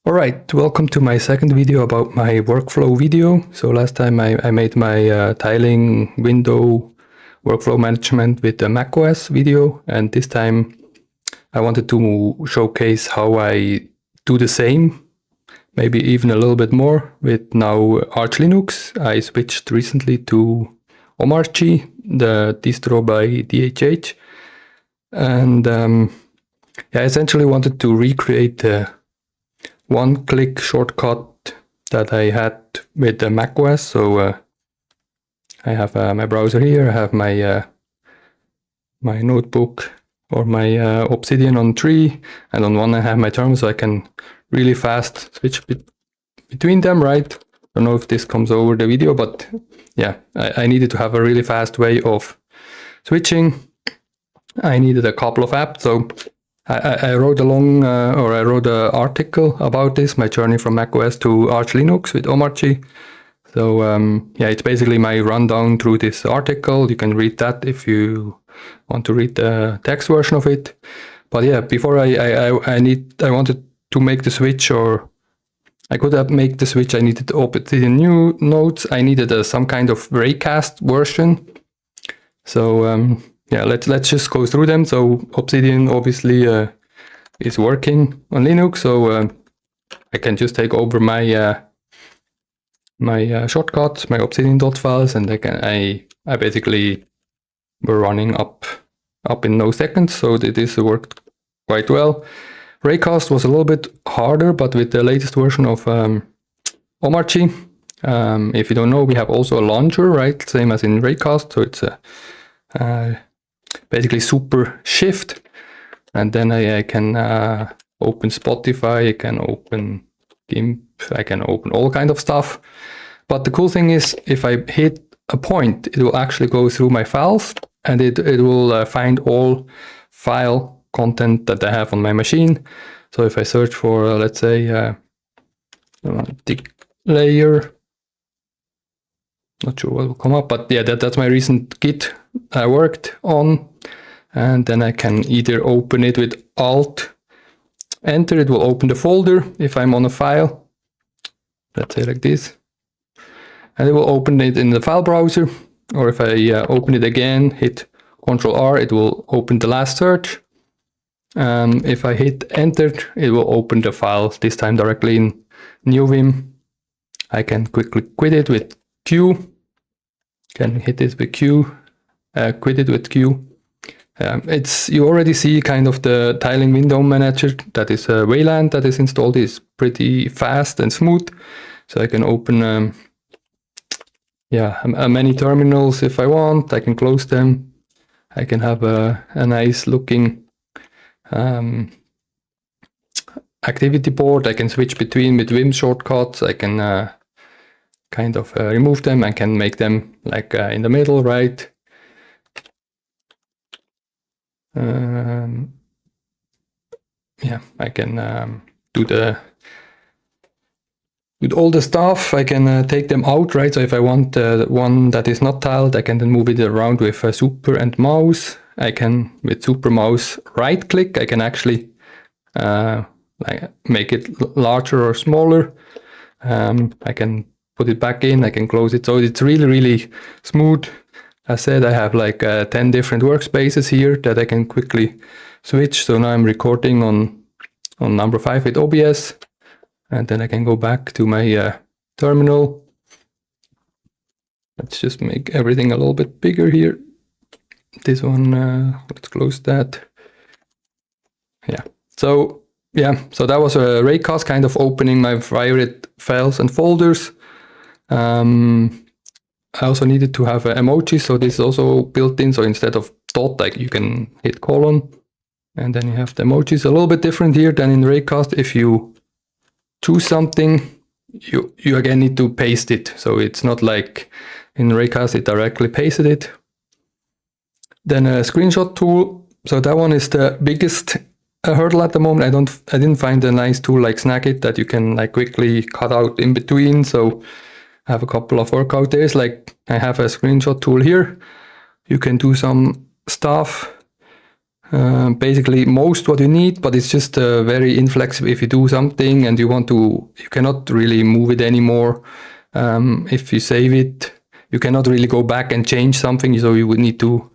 Alright, welcome to my second video about my workflow video. So last time I made my tiling window workflow management with the macOS video, and this time I wanted to showcase how I do the same, maybe even a little bit more with now Arch Linux. I switched recently to Omarchy, the distro by DHH, and I essentially wanted to recreate the one-click shortcut that I had with the macOS. So I have my browser here, I have my my notebook or my Obsidian on 3, and on one I have my terminal, so I can really fast switch between them, right? I don't know if this comes over the video, but yeah, I needed to have a really fast way of switching. I needed a couple of apps, so I wrote an article about this, my journey from macOS to Arch Linux with Omarchy. So yeah, it's basically my rundown through this article. You can read that if you want to read the text version of it. But yeah, before I wanted to make the switch, or I could have made the switch. I needed to open the new nodes. I needed some kind of Raycast version. So yeah, let's just go through them. So Obsidian obviously is working on Linux, so I can just take over my my shortcuts, my Obsidian dotfiles, and I basically were running up in no seconds. So this worked quite well. Raycast was a little bit harder, but with the latest version of Omarchy, if you don't know, we have also a launcher, right? Same as in Raycast. So it's a basically super shift, and then I can open Spotify, I can open GIMP, I can open all kind of stuff. But the cool thing is, if I hit a point, it will actually go through my files, and it will find all file content that I have on my machine. So if I search for let's say dig layer, not sure what will come up, but yeah, that's my recent Git I worked on. And then I can either open it with Alt Enter, it will open the folder if I'm on a file, let's say like this, and it will open it in the file browser. Or if I open it again, hit Ctrl R, it will open the last search. If I hit Enter, it will open the file, this time directly in Neovim. I can quickly quit it with Q, can hit it with Q, quit it with Q. You already see kind of the tiling window manager, that is Wayland that is installed, is pretty fast and smooth. So I can open many terminals if I want. I can close them. I can have a nice looking activity board. I can switch between with Vim shortcuts. I can kind of remove them. I can make them like in the middle, right? Yeah, I can do with all the stuff. I can take them out, right? So if I want one that is not tiled, I can then move it around with super and mouse. I can, with super mouse, right click. I can actually like make it larger or smaller. I can put it back in. I can close it. So it's really, really smooth. As said, I have like 10 different workspaces here that I can quickly switch. So now I'm recording on number 5 with OBS, and then I can go back to my terminal. Let's just make everything a little bit bigger here. This one, let's close that. Yeah. So yeah, so that was a Raycast, kind of opening my favorite files and folders. I also needed to have emojis, so this is also built in. So instead of dot, like, you can hit colon, and then you have the emojis. A little bit different here than in Raycast. If you choose something, you again need to paste it. So it's not like in Raycast it directly pasted it. Then a screenshot tool. So that one is the biggest hurdle at the moment. I didn't find a nice tool like Snagit that you can like quickly cut out in between. So I have a couple of workout days. Like I have a screenshot tool here. You can do some stuff. basically most what you need, but it's just very inflexible. If you do something and you cannot really move it anymore. If you save it, you cannot really go back and change something, so you would need to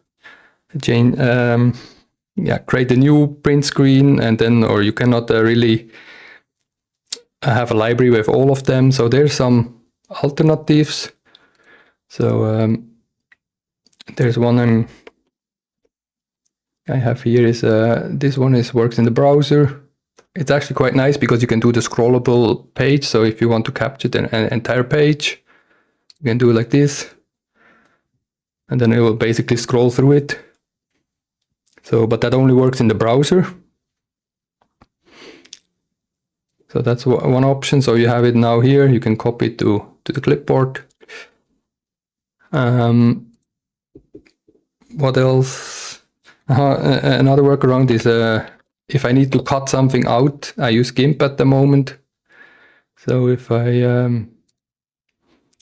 change, create a new print screen, and then, or you cannot really have a library with all of them. So there's some alternatives. So there's one I have here is this one works in the browser. It's actually quite nice because you can do the scrollable page. So if you want to capture an entire page, you can do it like this, and then it will basically scroll through it. So, but that only works in the browser. So that's one option. So you have it now here. You can copy it to the clipboard. What else? Another workaround is if I need to cut something out, I use GIMP at the moment. So if I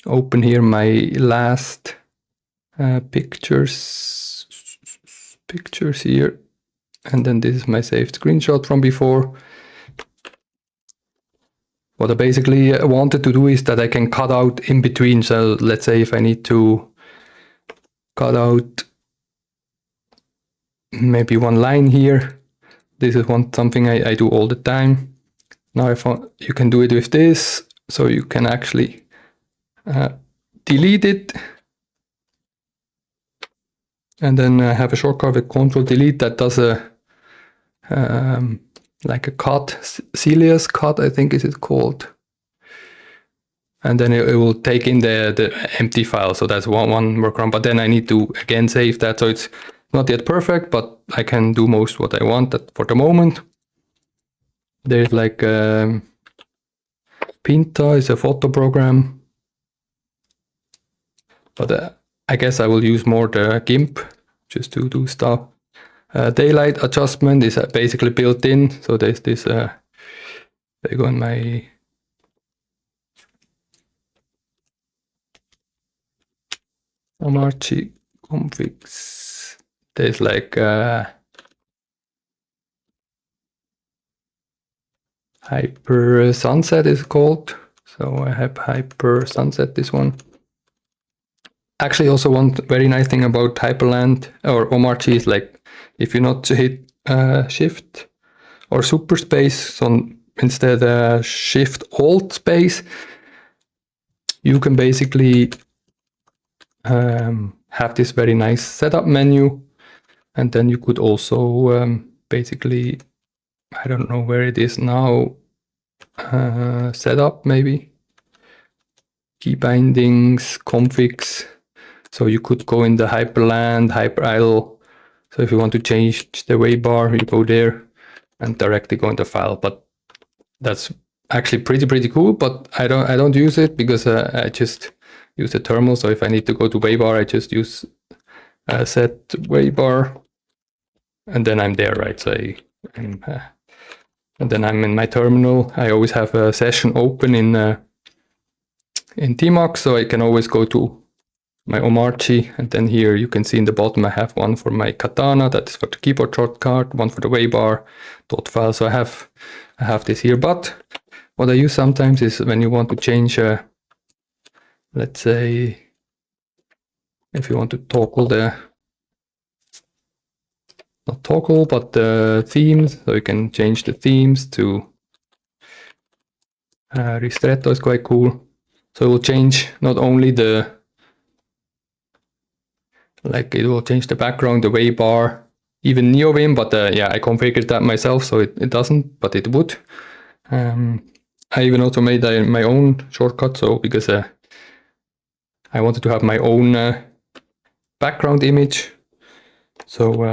open here my last pictures here, and then this is my saved screenshot from before. What I basically wanted to do is that I can cut out in between. So let's say if I need to cut out maybe one line here, this is something I do all the time. Now you can do it with this, so you can actually delete it, and then I have a shortcut with Control Delete that does a like a cut, Celia's cut, I think is it called. And then it will take in the empty file. So that's one workaround. But then I need to again save that. So it's not yet perfect, but I can do most what I want for the moment. There's like Pinta is a photo program. But I guess I will use more the GIMP just to do stuff. Daylight adjustment is basically built in. So there's this, I go in my Omarchy configs. There's like Hyper Sunset is called. So I have Hyper Sunset, this one. Actually, also one very nice thing about Hyprland or Omarchy is like if you not hit Shift or Super Space, so instead Shift Alt Space, you can basically have this very nice setup menu, and then you could also basically, I don't know where it is now, setup maybe, key bindings, configs. So you could go in the Hyprland, HyperIdle. So if you want to change the waybar, you go there and directly go in the file. But that's actually pretty cool. But I don't use it because I just use the terminal. So if I need to go to waybar, I just use set waybar, and then I'm there, right? So and then I'm in my terminal. I always have a session open in tmux, so I can always go to my Omarchy, and then here you can see in the bottom I have one for my Katana, that is for the keyboard shortcut, one for the waybar, dotfiles. So I have this here. But what I use sometimes is when you want to change, let's say, if you want to toggle not toggle, but the themes, so you can change the themes to Ristretto is quite cool. So it will change not only it will change the background, the waybar, even Neovim, but yeah, I configured that myself, so it doesn't, but it would. I even also made my own shortcut, so because I wanted to have my own background image, so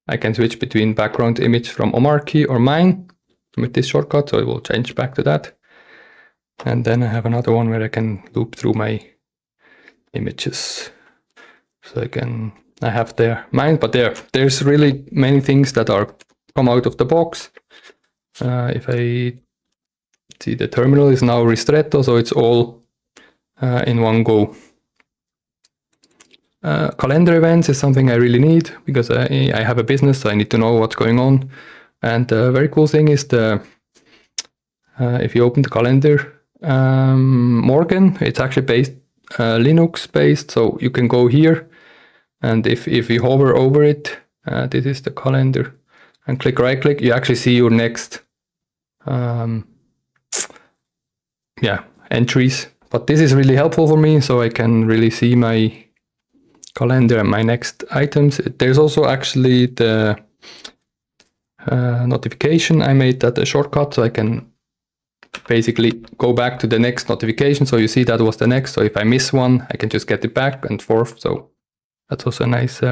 I can switch between background image from Omarchy or mine with this shortcut, so it will change back to that. And then I have another one where I can loop through my images. So I have mine, but there's really many things that come out of the box. If I see, the terminal is now Ristretto, so it's all in one go. calendar events is something I really need because I have a business, so I need to know what's going on. And the very cool thing is if you open the calendar, Morgan, it's actually based Linux based, so you can go here, and if you hover over it, this is the calendar, and right click, you actually see your next entries. But this is really helpful for me, so I can really see my calendar and my next items. There's also actually the notification. I made that a shortcut, so I can basically go back to the next notification. So you see that was the next. So if I miss one, I can just get it back and forth. So that's also a nice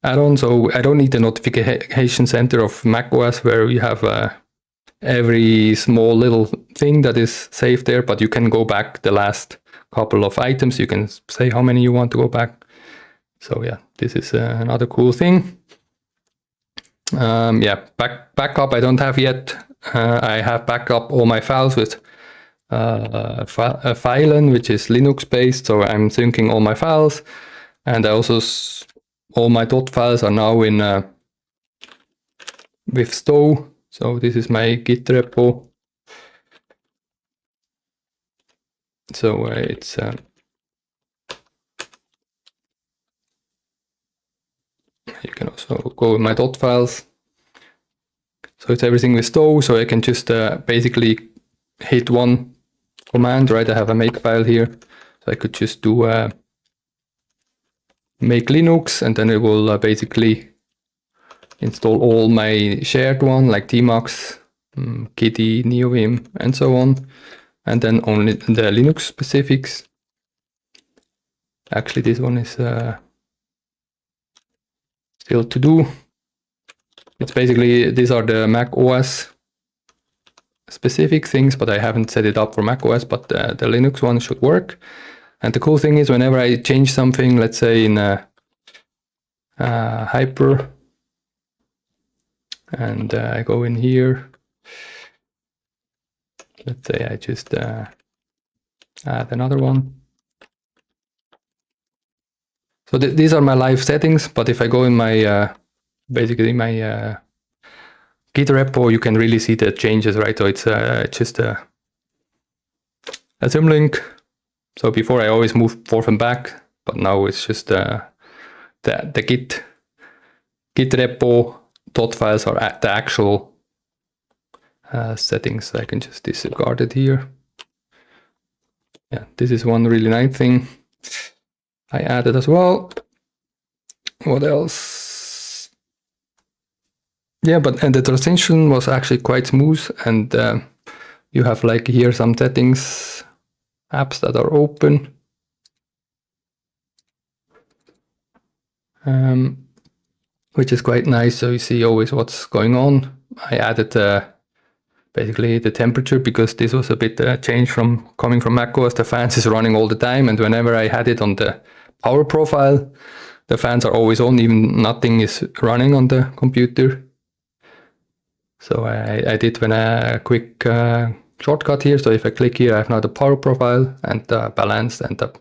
add-on. So I don't need the notification center of macOS where you have every small little thing that is saved there, but you can go back the last couple of items. You can say how many you want to go back. So yeah, this is another cool thing. Backup I don't have yet. I have backup all my files with Hyprland, which is Linux based. So I'm syncing all my files, and I also all my dot files are now in with Stow. So this is my Git repo. So it's you can also go in my dot files. So it's everything with Stow. So I can just basically hit one command, right? I have a make file here, so I could just do make Linux, and then it will basically install all my shared one like tmux, Kitty, Neovim, and so on, and then only the Linux specifics. Actually, this one is still to do. It's basically, these are the Mac OS specific things, but I haven't set it up for Mac OS, but the Linux one should work. And the cool thing is whenever I change something, let's say in Hyper, and I go in here, let's say I just add another one. So these are my live settings, but if I go in my, basically my Git repo, you can really see the changes, right? So it's just a symlink. So before I always moved forth and back, but now it's just the Git repo dot files are at the actual settings. I can just disregard it here. Yeah, this is one really nice thing I added as well. What else? Yeah, and the transition was actually quite smooth, and you have like here some settings, apps that are open. Which is quite nice, so you see always what's going on. I added basically the temperature, because this was a bit change from coming from macOS. The fans is running all the time, and whenever I had it on the power profile, the fans are always on, even nothing is running on the computer. So I did a quick shortcut here. So if I click here, I have now the power profile and the balance and the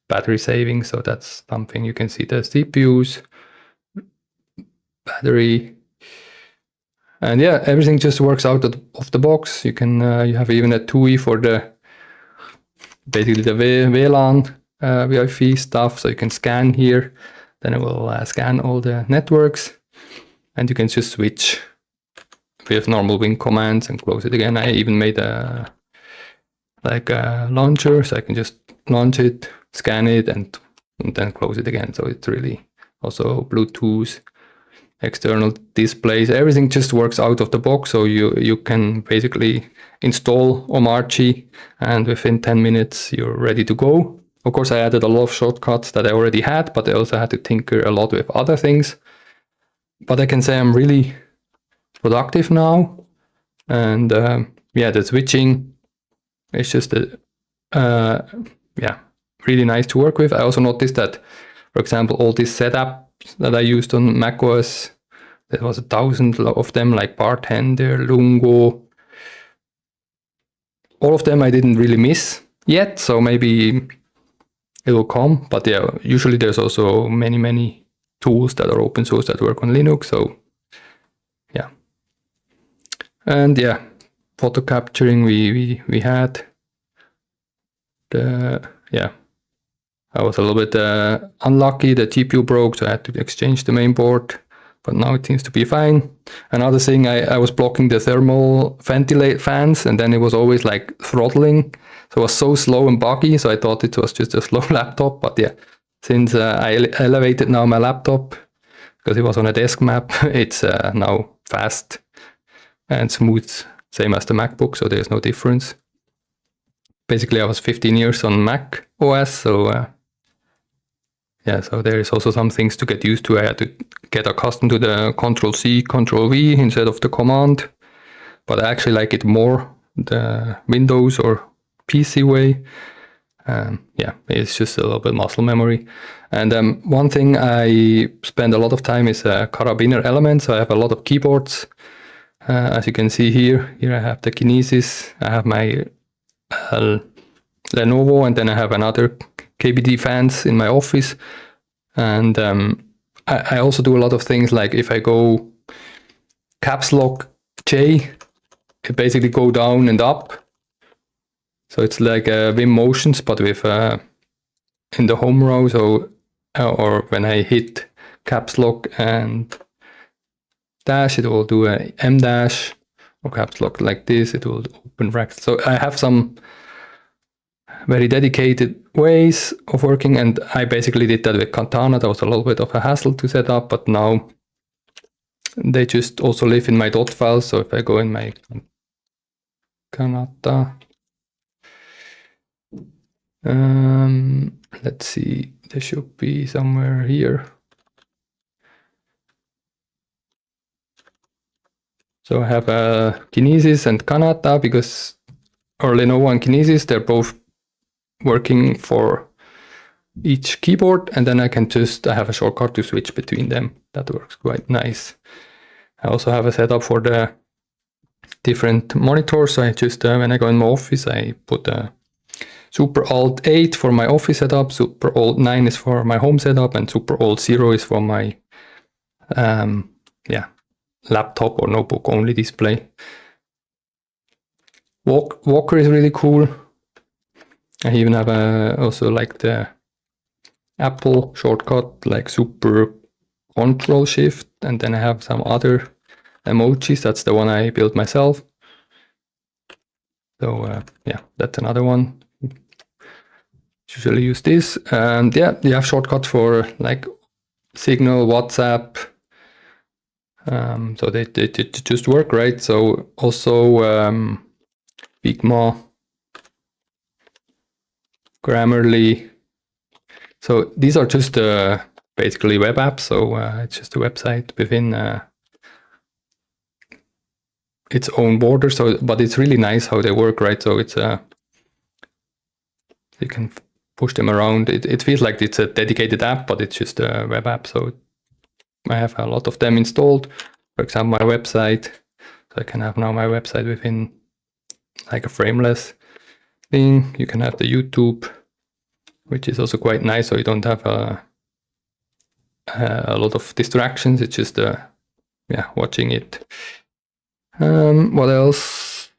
battery saving. So that's something you can see, the CPUs, battery, and yeah, everything just works out of the box. You can you have even a TUI for the basically the VLAN Wi-Fi stuff. So you can scan here, then it will scan all the networks, and you can just switch with normal Win commands and close it again. I even made a launcher, so I can just launch it, scan it, and then close it again. So it's really also Bluetooth, external displays, everything just works out of the box. So you can basically install Omarchy, and within 10 minutes you're ready to go. Of course, I added a lot of shortcuts that I already had, but I also had to tinker a lot with other things. But I can say I'm really productive now, and yeah, the switching is just yeah, really nice to work with. I also noticed that, for example, all these setups that I used on macOS, there was 1,000 of them, like Bartender, Lungo, all of them I didn't really miss yet. So maybe it will come. But yeah, usually there's also many tools that are open source that work on Linux. So yeah, and yeah, photo capturing we had. Yeah, I was a little bit unlucky. The GPU broke, so I had to exchange the main board. But now it seems to be fine. Another thing, I was blocking the thermal ventilate fans, and then it was always like throttling. So it was so slow and buggy, so I thought it was just a slow laptop. But yeah, since I elevated now my laptop, because it was on a desk map, it's now fast and smooth, same as the MacBook, so there's no difference. Basically, I was 15 years on Mac OS, so yeah, so there is also some things to get used to. I had to get accustomed to the Control-C, Control-V instead of the command. But I actually like it more, the Windows or PC way. Yeah, it's just a little bit muscle memory. And one thing I spend a lot of time is Karabiner Elements. So I have a lot of keyboards. As you can see here I have the Kinesis, I have my Lenovo, and then I have another KBD fans in my office. And I also do a lot of things, like if I go Caps+HJKL, it basically go down and up. So it's like Vim motions, but with in the home row. So or when I hit caps lock and dash, it will do a M dash, or caps lock like this, it will open brackets. So I have some very dedicated ways of working, and I basically did that with Kanata. That was a little bit of a hassle to set up, but now they just also live in my dot files. So if I go in my Kanata, let's see, there should be somewhere here. So I have a Kinesis and Kanata, because, or Lenovo and Kinesis, they're both working for each keyboard, and then I have a shortcut to switch between them. That works quite nice. I also have a setup for the different monitors. So I just, when I go in my office, I put a Super Alt 8 for my office setup, Super Alt 9 is for my home setup, and Super Alt 0 is for my yeah, laptop or notebook only display. Walker is really cool. I even have also like the Apple shortcut, like Super Control Shift, and then I have some other emojis. That's the one I built myself. So yeah, that's another one. Usually use this, and yeah, you have shortcuts for like Signal, WhatsApp. So they just work, right? So also Figma, Grammarly. So these are just basically web apps. So it's just a website within its own border. So, but it's really nice how they work, right? So it's you can push them around. It feels like it's a dedicated app, but it's just a web app. So I have a lot of them installed. For example, my website. So I can have now my website within like a frameless thing. You can have the YouTube, which is also quite nice. So you don't have a lot of distractions. It's just yeah, watching it. What else?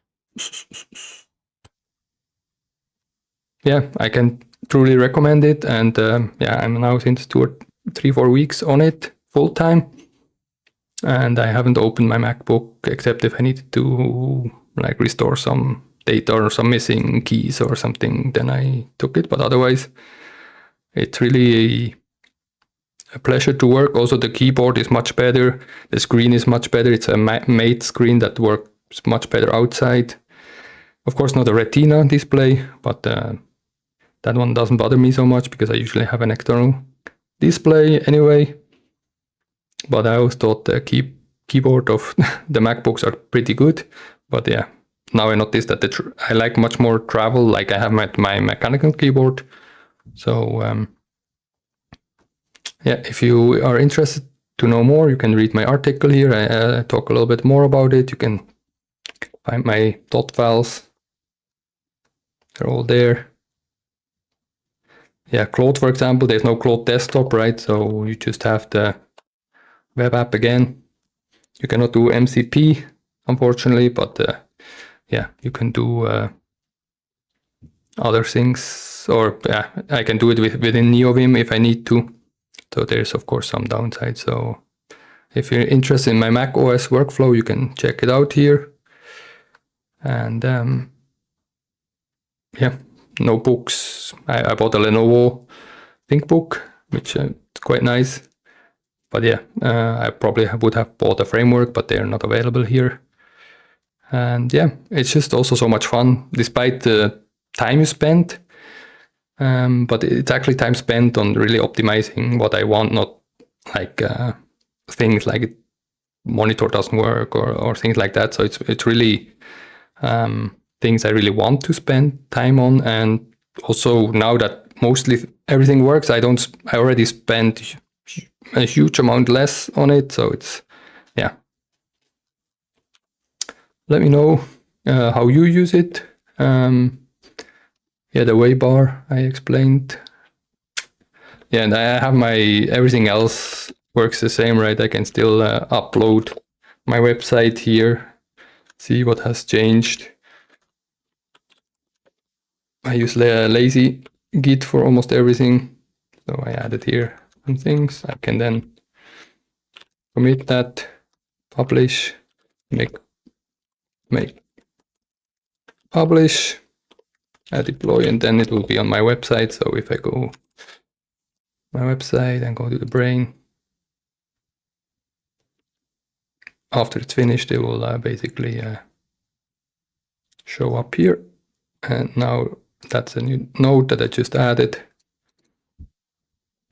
Yeah, I can truly recommend it. And yeah, I'm now since 2 or 3, 4 weeks on it full time. And I haven't opened my MacBook except if I needed to like restore some data or some missing keys or something, then I took it. But otherwise, it's really a pleasure to work. Also, the keyboard is much better. The screen is much better. It's a matte screen that works much better outside. Of course, not a Retina display, but that one doesn't bother me so much because I usually have an external display anyway. But I always thought the keyboard of the MacBooks are pretty good. But yeah, now I noticed that I like much more travel. Like I have my mechanical keyboard. So yeah, if you are interested to know more, you can read my article here. I talk a little bit more about it. You can find my dot files. They're all there. yeah, Claude, for example, there's no Claude desktop, right? So you just have the web app again. You cannot do MCP, unfortunately, but yeah, you can do other things, or yeah, I can do it within Neovim if I need to. So there's of course some downside. So if you're interested in my macOS workflow, you can check it out here. And yeah, notebooks. I bought a Lenovo ThinkBook, which is quite nice. But yeah, I probably would have bought a framework, but they're not available here. And yeah, it's just also so much fun, despite the time you spent. But it's actually time spent on really optimizing what I want, not like things like monitor doesn't work or things like that. So it's really things I really want to spend time on. And also now that mostly everything works, I already spent a huge amount less on it. So it's, yeah. Let me know how you use it. Yeah, the way bar I explained. Yeah, and I have everything else works the same, right? I can still upload my website here, see what has changed. I use lazy Git for almost everything. So I added here some things. I can then commit that, publish, make publish, deploy, and then it will be on my website. So if I go my website and go to the brain, after it's finished, it will basically show up here. And now that's a new node that I just added.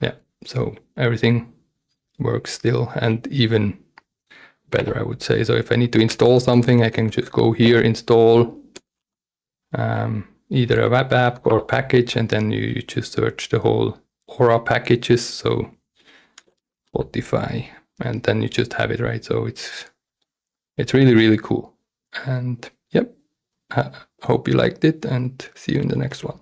Yeah, so everything works still, and even better, I would say. So if I need to install something, I can just go here, install either a web app or package, and then you just search the whole Aura packages, so Spotify, and then you just have it, right? So it's really, really cool. And yep, hope you liked it, and see you in the next one.